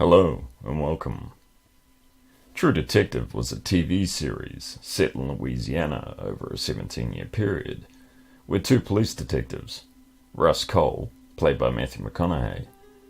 Hello and welcome. True Detective was a TV series set in Louisiana over a 17-year period, where two police detectives, Russ Cole, played by Matthew McConaughey,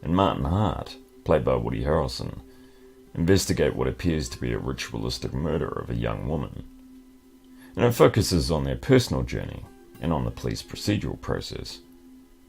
and Martin Hart, played by Woody Harrelson, investigate what appears to be a ritualistic murder of a young woman. And it focuses on their personal journey and on the police procedural process,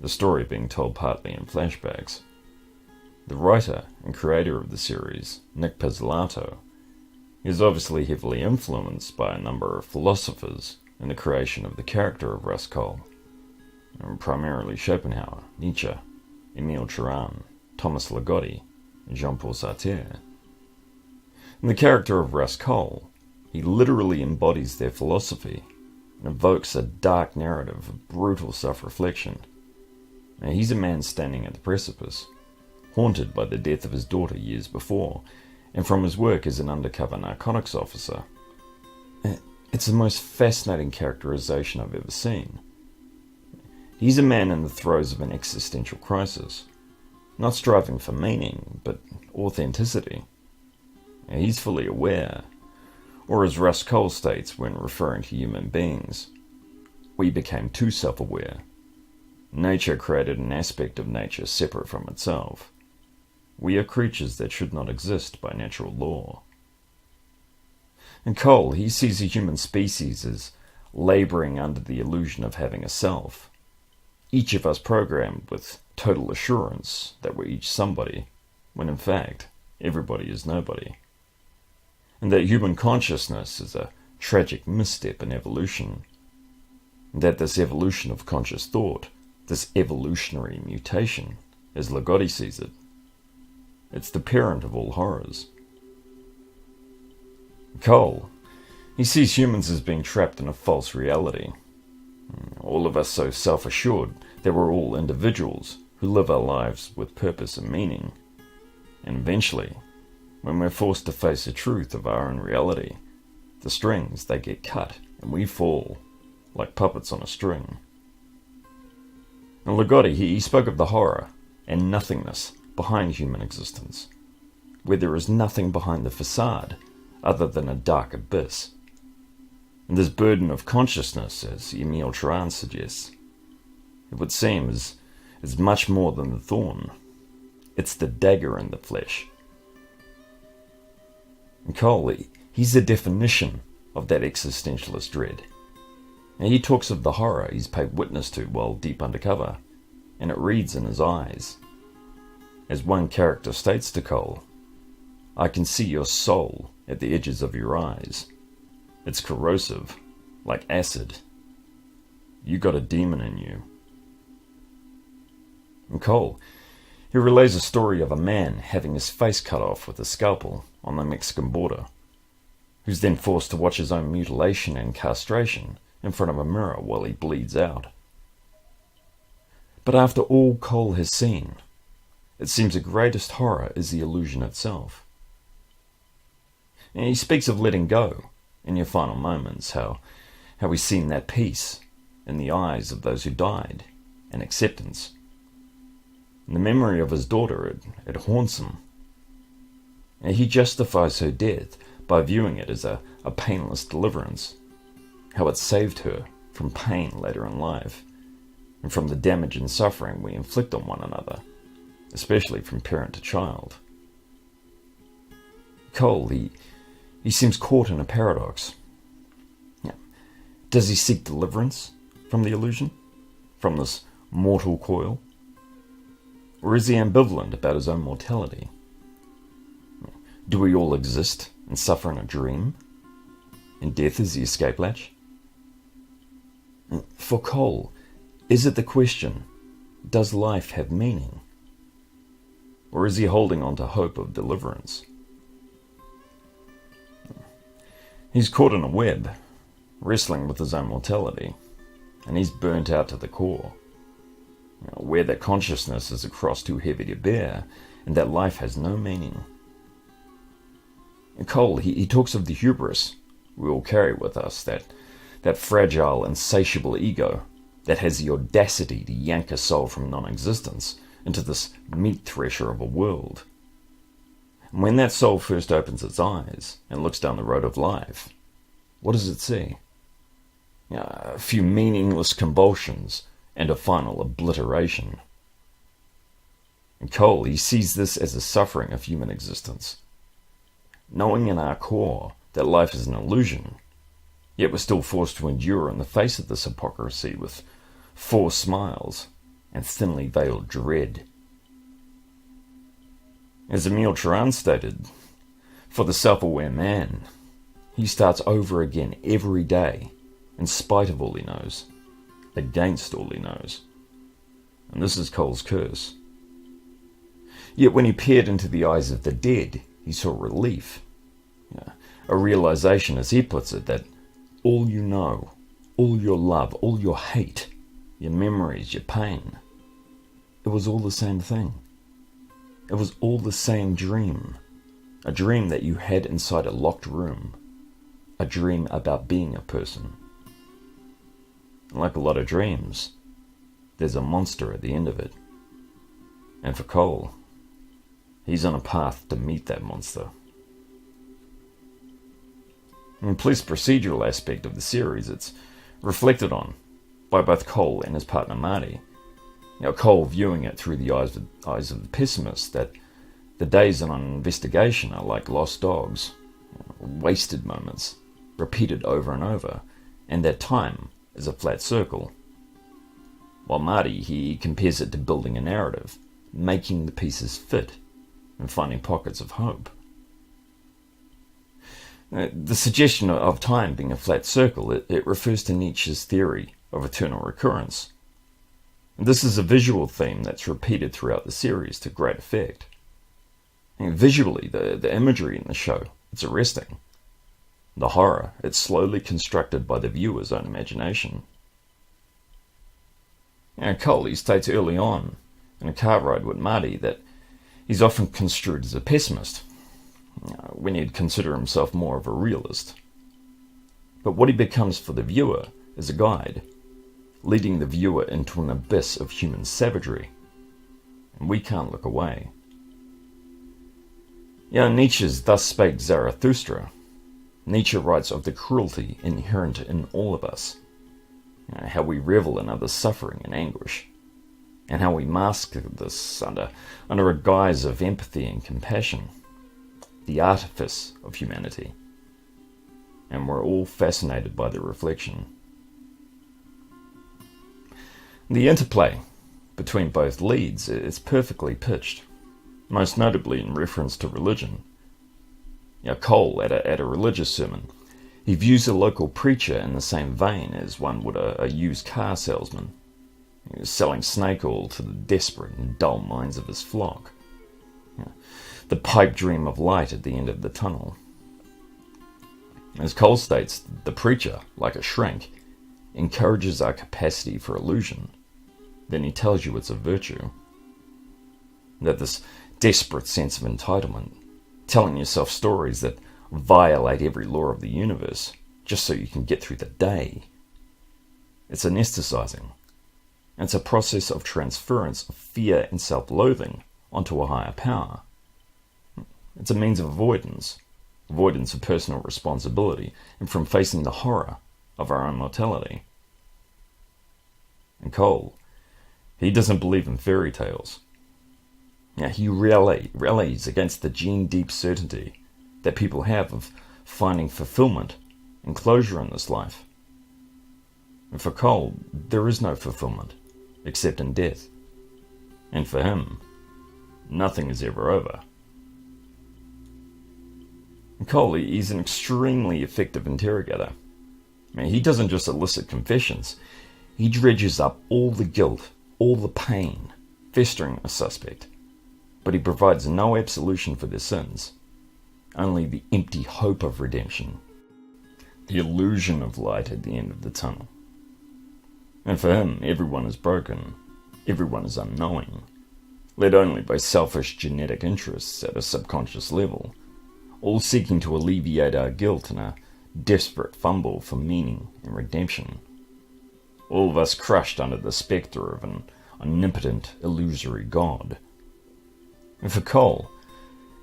the story being told partly in flashbacks. The writer and creator of the series, Nick Pizzolatto, is obviously heavily influenced by a number of philosophers in the creation of the character of Russ Cole, and primarily Schopenhauer, Nietzsche, Emile Cioran, Thomas Ligotti, and Jean-Paul Sartre. In the character of Russ Cole, he literally embodies their philosophy and evokes a dark narrative of brutal self-reflection. Now, he's a man standing at the precipice, haunted by the death of his daughter years before, and from his work as an undercover narcotics officer. It's the most fascinating characterization I've ever seen. He's a man in the throes of an existential crisis, not striving for meaning, but authenticity. He's fully aware, or as Russ Cole states when referring to human beings, we became too self-aware. Nature created an aspect of nature separate from itself. We are creatures that should not exist by natural law. And Cole, he sees the human species as labouring under the illusion of having a self. Each of us programmed with total assurance that we're each somebody, when in fact, everybody is nobody. And that human consciousness is a tragic misstep in evolution. And that this evolution of conscious thought, this evolutionary mutation, as Ligotti sees it, it's the parent of all horrors. Cole, he sees humans as being trapped in a false reality. All of us so self-assured that we're all individuals who live our lives with purpose and meaning. And eventually, when we're forced to face the truth of our own reality, the strings, they get cut and we fall like puppets on a string. And Ligotti, he spoke of the horror and nothingness behind human existence, where there is nothing behind the facade other than a dark abyss. And this burden of consciousness, as Emile Cioran suggests, it would seem is much more than the thorn. It's the dagger in the flesh. And Cole, he's the definition of that existentialist dread. And he talks of the horror he's paid witness to while deep undercover, and it reads in his eyes. As one character states to Cole, I can see your soul at the edges of your eyes. It's corrosive, like acid. You got a demon in you. And Cole, he relays a story of a man having his face cut off with a scalpel on the Mexican border, who's then forced to watch his own mutilation and castration in front of a mirror while he bleeds out. But after all Cole has seen, it seems the greatest horror is the illusion itself. And he speaks of letting go in your final moments, how he's seen that peace in the eyes of those who died, and acceptance. And the memory of his daughter, it haunts him. And he justifies her death by viewing it as a painless deliverance, how it saved her from pain later in life, and from the damage and suffering we inflict on one another, especially from parent to child. Cole, he seems caught in a paradox. Does he seek deliverance from the illusion, from this mortal coil? Or is he ambivalent about his own mortality? Do we all exist and suffer in a dream? And death is the escape latch? For Cole, is it the question, does life have meaning? Or is he holding on to hope of deliverance? He's caught in a web, wrestling with his own mortality, and he's burnt out to the core. Aware that consciousness is a cross too heavy to bear, and that life has no meaning. And Cole, he talks of the hubris we all carry with us, that fragile, insatiable ego that has the audacity to yank a soul from non-existence into this meat thresher of a world. When that soul first opens its eyes and looks down the road of life, what does it see? A few meaningless convulsions and a final obliteration. And Cole, he sees this as a suffering of human existence. Knowing in our core that life is an illusion, yet we're still forced to endure in the face of this hypocrisy with forced smiles and thinly veiled dread. As Emile Turan stated, for the self-aware man, he starts over again every day, in spite of all he knows, against all he knows. And this is Cole's curse. Yet when he peered into the eyes of the dead, he saw relief. A realization, as he puts it, that all you know, all your love, all your hate, your memories, your pain, it was all the same thing. It was all the same dream. A dream that you had inside a locked room. A dream about being a person. And like a lot of dreams, there's a monster at the end of it. And for Cole, he's on a path to meet that monster. In the police procedural aspect of the series, it's reflected on by both Cole and his partner Marty. Cole viewing it through the eyes of the pessimist, that the days on an investigation are like lost dogs, wasted moments, repeated over and over, and that time is a flat circle. While Marty, he compares it to building a narrative, making the pieces fit, and finding pockets of hope. The suggestion of time being a flat circle, it refers to Nietzsche's theory of eternal recurrence. This is a visual theme that's repeated throughout the series to great effect. Visually, the imagery in the show, it's arresting. The horror, it's slowly constructed by the viewer's own imagination. Cole, he states early on, in a car ride with Marty, that he's often construed as a pessimist, when he'd consider himself more of a realist. But what he becomes for the viewer is a guide, leading the viewer into an abyss of human savagery. And we can't look away. Nietzsche's Thus Spake Zarathustra. Nietzsche writes of the cruelty inherent in all of us, how we revel in others' suffering and anguish, and how we mask this under a guise of empathy and compassion, the artifice of humanity. And we're all fascinated by the reflection. The interplay between both leads is perfectly pitched, most notably in reference to religion. Cole, at a religious sermon, he views a local preacher in the same vein as one would a used car salesman, selling snake oil to the desperate and dull minds of his flock. The pipe dream of light at the end of the tunnel. As Cole states, the preacher, like a shrink, encourages our capacity for illusion. Then he tells you it's a virtue. That this desperate sense of entitlement, telling yourself stories that violate every law of the universe just so you can get through the day. It's anesthetizing. It's a process of transference of fear and self-loathing onto a higher power. It's a means of avoidance of personal responsibility and from facing the horror of our own mortality. And Cole, he doesn't believe in fairy tales. He rallies against the gene-deep certainty that people have of finding fulfillment and closure in this life. And for Cole, there is no fulfillment except in death. And for him, nothing is ever over. And Cole, he's an extremely effective interrogator. He doesn't just elicit confessions. He dredges up all the guilt, all the pain, festering a suspect. But he provides no absolution for their sins, only the empty hope of redemption, the illusion of light at the end of the tunnel. And for him, everyone is broken, everyone is unknowing, led only by selfish genetic interests at a subconscious level, all seeking to alleviate our guilt in a desperate fumble for meaning and redemption. All of us crushed under the spectre of an omnipotent, illusory God. And for Cole,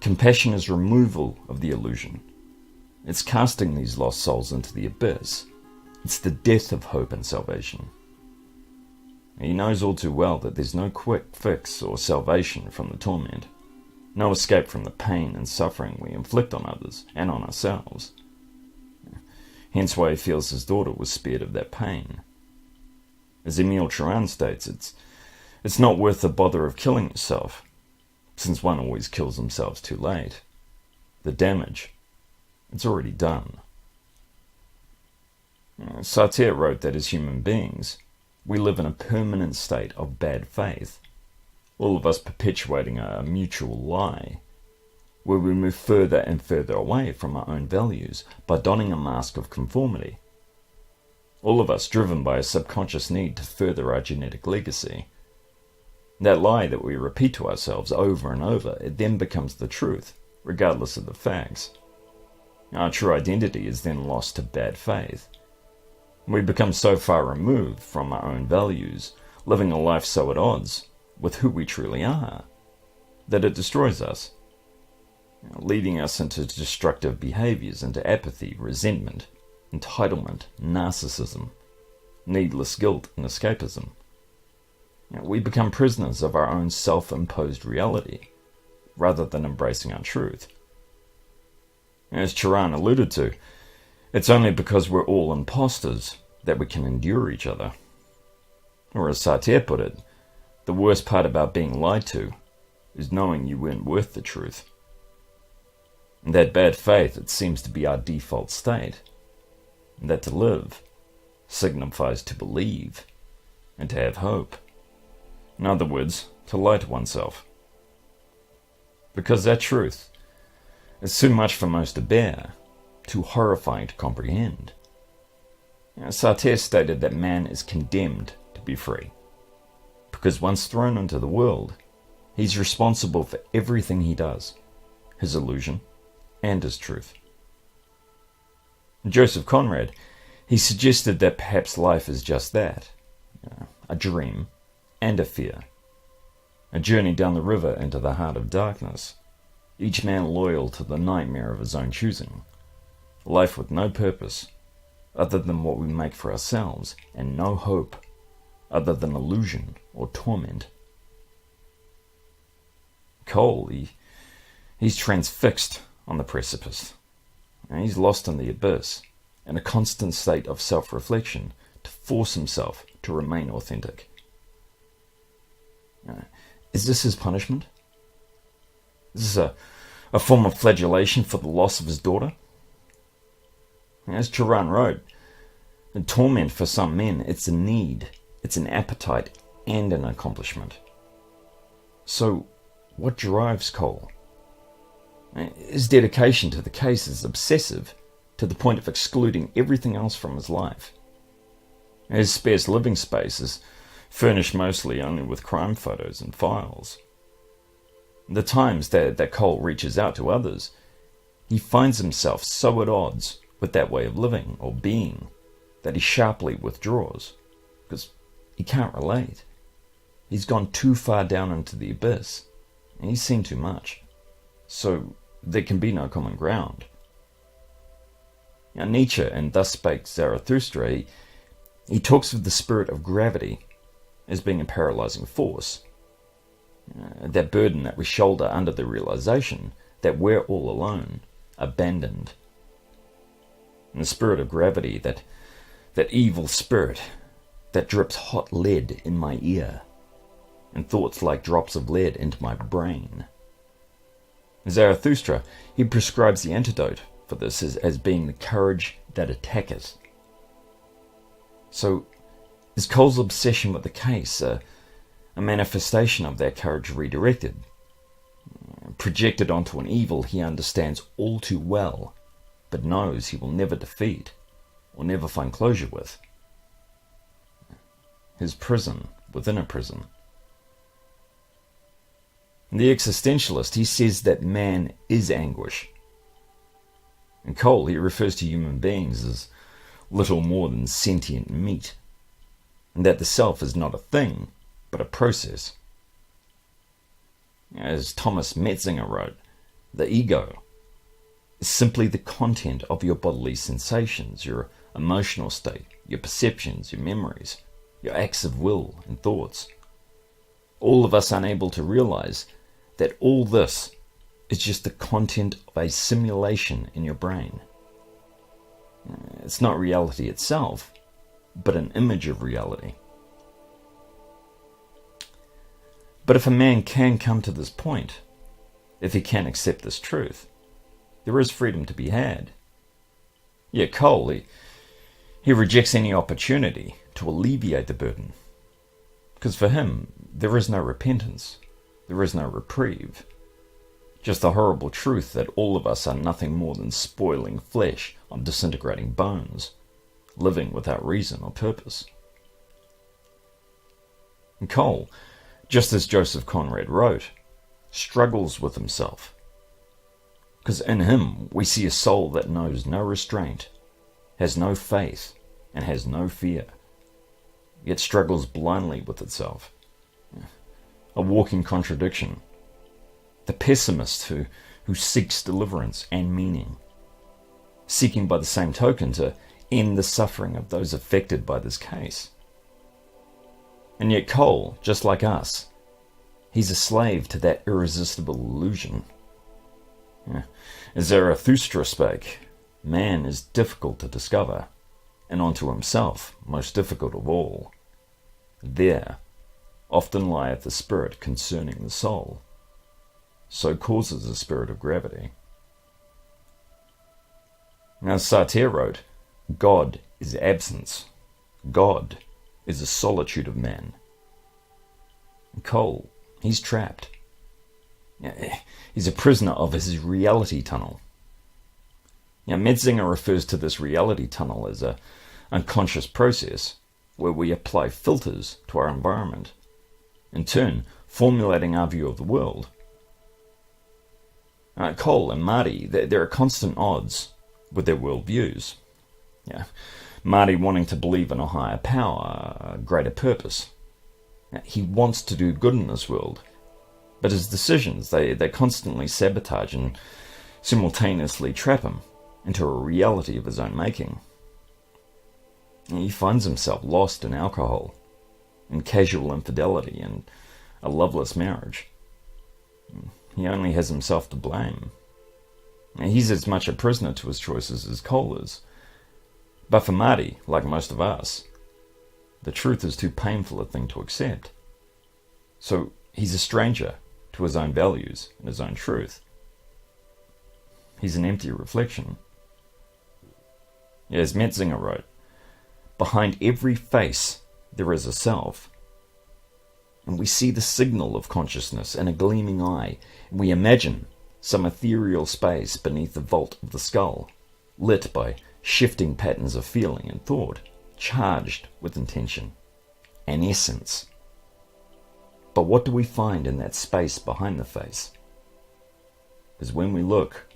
Compassion is removal of the illusion. It's casting these lost souls into the abyss. It's the death of hope and salvation. He knows all too well that there's no quick fix or salvation from the torment, no escape from the pain and suffering we inflict on others and on ourselves. Hence why he feels his daughter was spared of that pain. As Emile Cioran states, it's not worth the bother of killing yourself, since one always kills themselves too late. The damage, it's already done. Sartre wrote that as human beings, we live in a permanent state of bad faith, all of us perpetuating a mutual lie, where we move further and further away from our own values by donning a mask of conformity. All of us driven by a subconscious need to further our genetic legacy. That lie that we repeat to ourselves over and over, it then becomes the truth, regardless of the facts. Our true identity is then lost to bad faith. We become so far removed from our own values, living a life so at odds with who we truly are, that it destroys us, leading us into destructive behaviors, into apathy, resentment, entitlement, narcissism, needless guilt, and escapism. We become prisoners of our own self-imposed reality, rather than embracing our truth. As Cioran alluded to, it's only because we're all imposters that we can endure each other. Or as Sartre put it, the worst part about being lied to is knowing you weren't worth the truth. And that bad faith, it seems to be our default state. And that to live signifies to believe and to have hope. In other words, to lie to oneself. Because that truth is too much for most to bear, too horrifying to comprehend. Sartre stated that man is condemned to be free, because once thrown into the world, he's responsible for everything he does, his illusion and his truth. Joseph Conrad, he suggested that perhaps life is just that, a dream and a fear, a journey down the river into the heart of darkness, each man loyal to the nightmare of his own choosing, life with no purpose other than what we make for ourselves, and no hope other than illusion or torment. Cole, he's transfixed on the precipice, and he's lost in the abyss, in a constant state of self-reflection to force himself to remain authentic. Is this his punishment? Is this a form of flagellation for the loss of his daughter? As Cioran wrote, the torment for some men, it's a need, it's an appetite, and an accomplishment. So, what drives Cole? His dedication to the case is obsessive, to the point of excluding everything else from his life. His sparse living space is furnished mostly only with crime photos and files. The times that Cole reaches out to others, he finds himself so at odds with that way of living or being that he sharply withdraws, because he can't relate. He's gone too far down into the abyss, and he's seen too much, so there can be no common ground. Now, Nietzsche, and Thus Spake Zarathustra, he talks of the spirit of gravity as being a paralyzing force, that burden that we shoulder under the realization that we're all alone, abandoned. And the spirit of gravity, that evil spirit that drips hot lead in my ear, and thoughts like drops of lead into my brain. Zarathustra, he prescribes the antidote for this as being the courage that attacketh. So, is Cole's obsession with the case a manifestation of that courage redirected, projected onto an evil he understands all too well, but knows he will never defeat or never find closure with? His prison within a prison. The existentialist, he says that man is anguish. And Cole, he refers to human beings as little more than sentient meat, and that the self is not a thing, but a process. As Thomas Metzinger wrote, The ego is simply the content of your bodily sensations, your emotional state, your perceptions, your memories, your acts of will and thoughts. All of us unable to realize that all this is just the content of a simulation in your brain. It's not reality itself, but an image of reality. But if a man can come to this point, if he can accept this truth, there is freedom to be had. Yet Cole, he rejects any opportunity to alleviate the burden. Because for him, there is no repentance, there is no reprieve. Just the horrible truth that all of us are nothing more than spoiling flesh on disintegrating bones, living without reason or purpose. And Cole, just as Joseph Conrad wrote, struggles with himself. Because in him we see a soul that knows no restraint, has no faith, and has no fear, yet struggles blindly with itself. A walking contradiction. The pessimist who seeks deliverance and meaning, seeking by the same token to end the suffering of those affected by this case. And yet Cole, just like us, he's a slave to that irresistible illusion. As Zarathustra spake, man is difficult to discover, and unto himself most difficult of all. There often lieth the spirit concerning the soul. So causes the spirit of gravity. Now Sartre wrote, God is absence. God is the solitude of man. And Cole, he's trapped. He's a prisoner of his reality tunnel. Now Metzinger refers to this reality tunnel as an unconscious process where we apply filters to our environment, in turn formulating our view of the world. Cole and Marty, there are constant odds with their worldviews. Marty wanting to believe in a higher power, a greater purpose. He wants to do good in this world, but his decisions, they constantly sabotage and simultaneously trap him into a reality of his own making. He finds himself lost in alcohol, in casual infidelity, and a loveless marriage. He only has himself to blame. He's as much a prisoner to his choices as Cole is. But for Marty, like most of us, the truth is too painful a thing to accept. So he's a stranger to his own values and his own truth. He's an empty reflection. As Metzinger wrote, behind every face there is a self. And we see the signal of consciousness in a gleaming eye, and we imagine some ethereal space beneath the vault of the skull, lit by shifting patterns of feeling and thought, charged with intention, an essence. But what do we find in that space behind the face? Because when we look,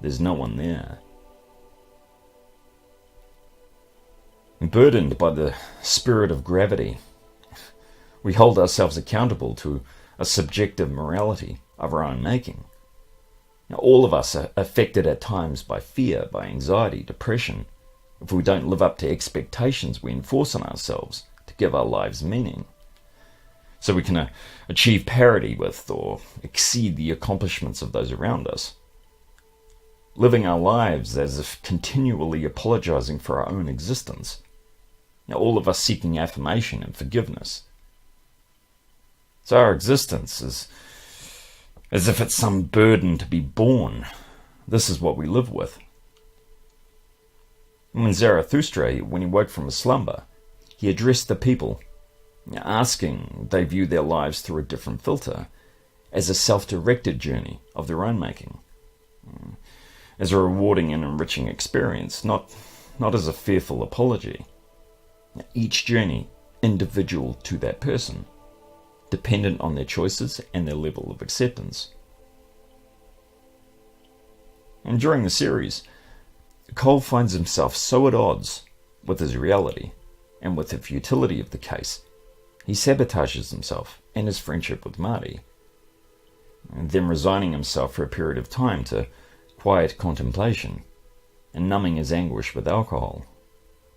there's no one there. Burdened by the spirit of gravity, we hold ourselves accountable to a subjective morality of our own making. Now, all of us are affected at times by fear, by anxiety, depression. If we don't live up to expectations we enforce on ourselves to give our lives meaning, so we can achieve parity with or exceed the accomplishments of those around us. Living our lives as if continually apologizing for our own existence. Now, all of us seeking affirmation and forgiveness. So our existence is as if it's some burden to be borne. This is what we live with. And when Zarathustra, when he woke from his slumber, he addressed the people, asking they view their lives through a different filter, as a self-directed journey of their own making, as a rewarding and enriching experience, not as a fearful apology. Each journey individual to that person, dependent on their choices and their level of acceptance. And during the series, Cole finds himself so at odds with his reality and with the futility of the case, he sabotages himself and his friendship with Marty. and then resigning himself for a period of time to quiet contemplation and numbing his anguish with alcohol,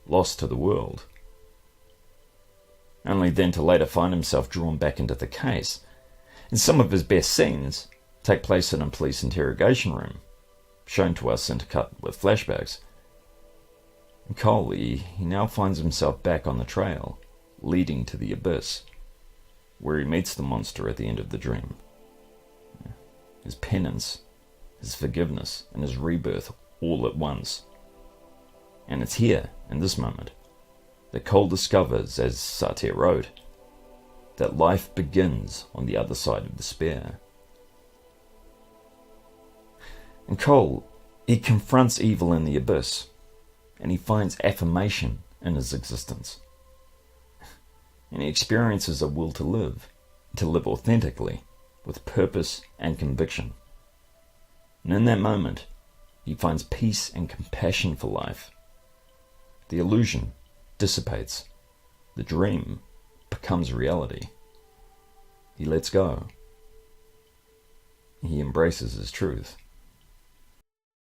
lost to the world. Only then to later find himself drawn back into the case. And some of his best scenes take place in a police interrogation room, shown to us intercut with flashbacks. And Cole, he now finds himself back on the trail, leading to the abyss, where he meets the monster at the end of the dream. His penance, his forgiveness, and his rebirth all at once. And it's here, in this moment, that Cole discovers, as Sartre wrote, that life begins on the other side of despair. And Cole, he confronts evil in the abyss, and he finds affirmation in his existence. And he experiences a will to live authentically, with purpose and conviction. And in that moment, he finds peace and compassion for life. The illusion dissipates. The dream becomes reality. He lets go. He embraces his truth.